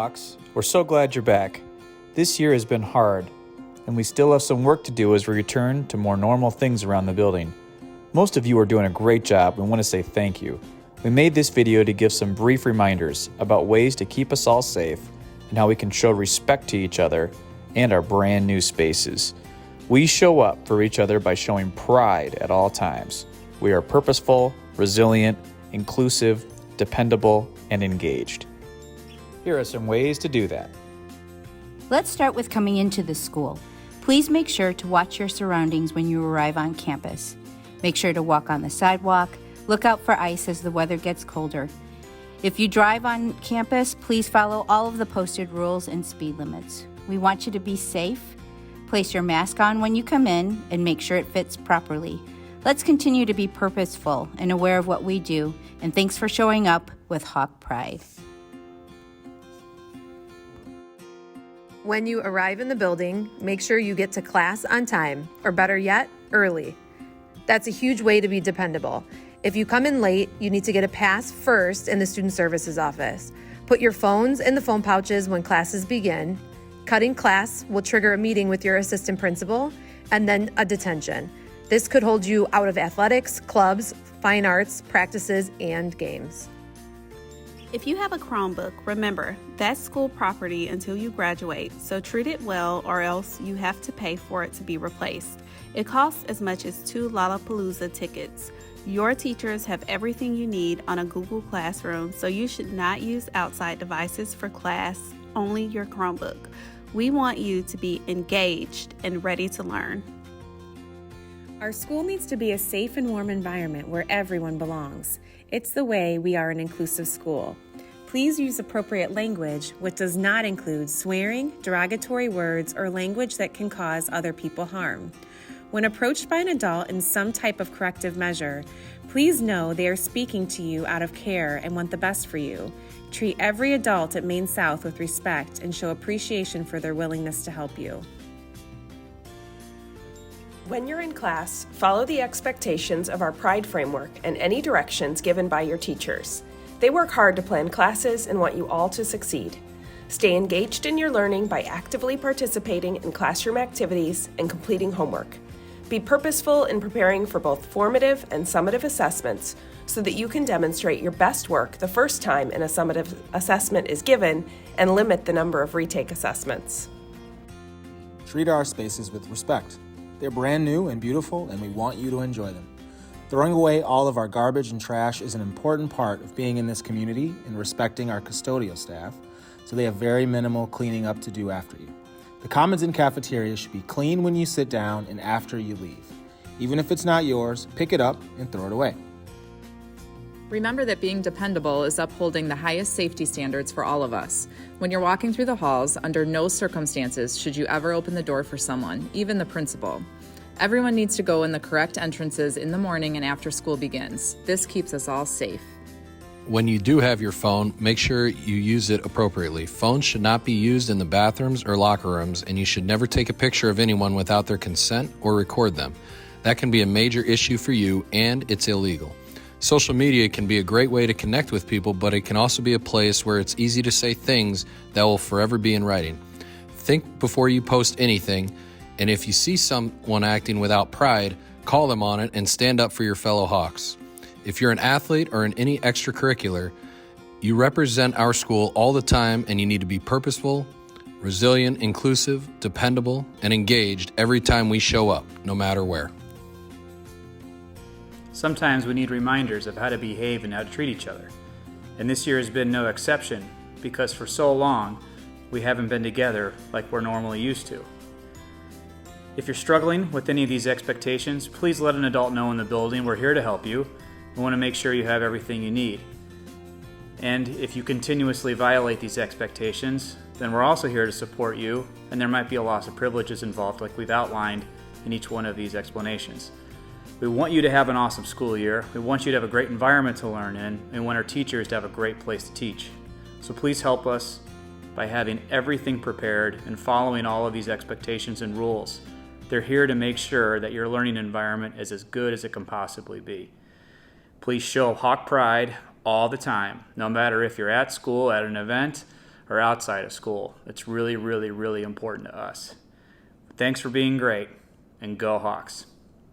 Hawks. We're so glad you're back. This year has been hard, and we still have some work to do as we return to more normal things around the building. Most of you are doing a great job and want to say thank you. We made this video to give some brief reminders about ways to keep us all safe and how we can show respect to each other and our brand new spaces. We show up for each other by showing pride at all times. We are purposeful, resilient, inclusive, dependable, and engaged. Here are some ways to do that. Let's start with coming into the school. Please make sure to watch your surroundings when you arrive on campus. Make sure to walk on the sidewalk. Look out for ice as the weather gets colder. If you drive on campus, please follow all of the posted rules and speed limits. We want you to be safe. Place your mask on when you come in and make sure it fits properly. Let's continue to be purposeful and aware of what we do, and thanks for showing up with Hawk Pride. When you arrive in the building, make sure you get to class on time, or better yet, early. That's a huge way to be dependable. If you come in late, you need to get a pass first in the Student Services office. Put your phones in the phone pouches when classes begin. Cutting class will trigger a meeting with your assistant principal and then a detention. This could hold you out of athletics, clubs, fine arts, practices, and games. If you have a Chromebook, remember, that's school property until you graduate, so treat it well or else you have to pay for it to be replaced. It costs as much as 2 Lollapalooza tickets. Your teachers have everything you need on a Google Classroom, so you should not use outside devices for class, only your Chromebook. We want you to be engaged and ready to learn. Our school needs to be a safe and warm environment where everyone belongs. It's the way we are an inclusive school. Please use appropriate language, which does not include swearing, derogatory words, or language that can cause other people harm. When approached by an adult in some type of corrective measure, please know they are speaking to you out of care and want the best for you. Treat every adult at Maine South with respect and show appreciation for their willingness to help you. When you're in class, follow the expectations of our Pride framework and any directions given by your teachers. They work hard to plan classes and want you all to succeed. Stay engaged in your learning by actively participating in classroom activities and completing homework. Be purposeful in preparing for both formative and summative assessments so that you can demonstrate your best work the first time a summative assessment is given and limit the number of retake assessments. Treat our spaces with respect. They're brand new and beautiful, and we want you to enjoy them. Throwing away all of our garbage and trash is an important part of being in this community and respecting our custodial staff, so they have very minimal cleaning up to do after you. The commons and cafeteria should be clean when you sit down and after you leave. Even if it's not yours, pick it up and throw it away. Remember that being dependable is upholding the highest safety standards for all of us. When you're walking through the halls, under no circumstances should you ever open the door for someone, even the principal. Everyone needs to go in the correct entrances in the morning and after school begins. This keeps us all safe. When you do have your phone, make sure you use it appropriately. Phones should not be used in the bathrooms or locker rooms, and you should never take a picture of anyone without their consent or record them. That can be a major issue for you, and it's illegal. Social media can be a great way to connect with people, but it can also be a place where it's easy to say things that will forever be in writing. Think before you post anything, and if you see someone acting without pride, call them on it and stand up for your fellow Hawks. If you're an athlete or in any extracurricular, you represent our school all the time, and you need to be purposeful, resilient, inclusive, dependable, and engaged every time we show up, no matter where. Sometimes we need reminders of how to behave and how to treat each other. And this year has been no exception, because for so long, we haven't been together like we're normally used to. If you're struggling with any of these expectations, please let an adult know in the building. We're here to help you. We want to make sure you have everything you need. And if you continuously violate these expectations, then we're also here to support you, and there might be a loss of privileges involved like we've outlined in each one of these explanations. We want you to have an awesome school year. We want you to have a great environment to learn in, and we want our teachers to have a great place to teach. So please help us by having everything prepared and following all of these expectations and rules. They're here to make sure that your learning environment is as good as it can possibly be. Please show Hawk Pride all the time, no matter if you're at school, at an event, or outside of school. It's really, really, really important to us. Thanks for being great, and go Hawks.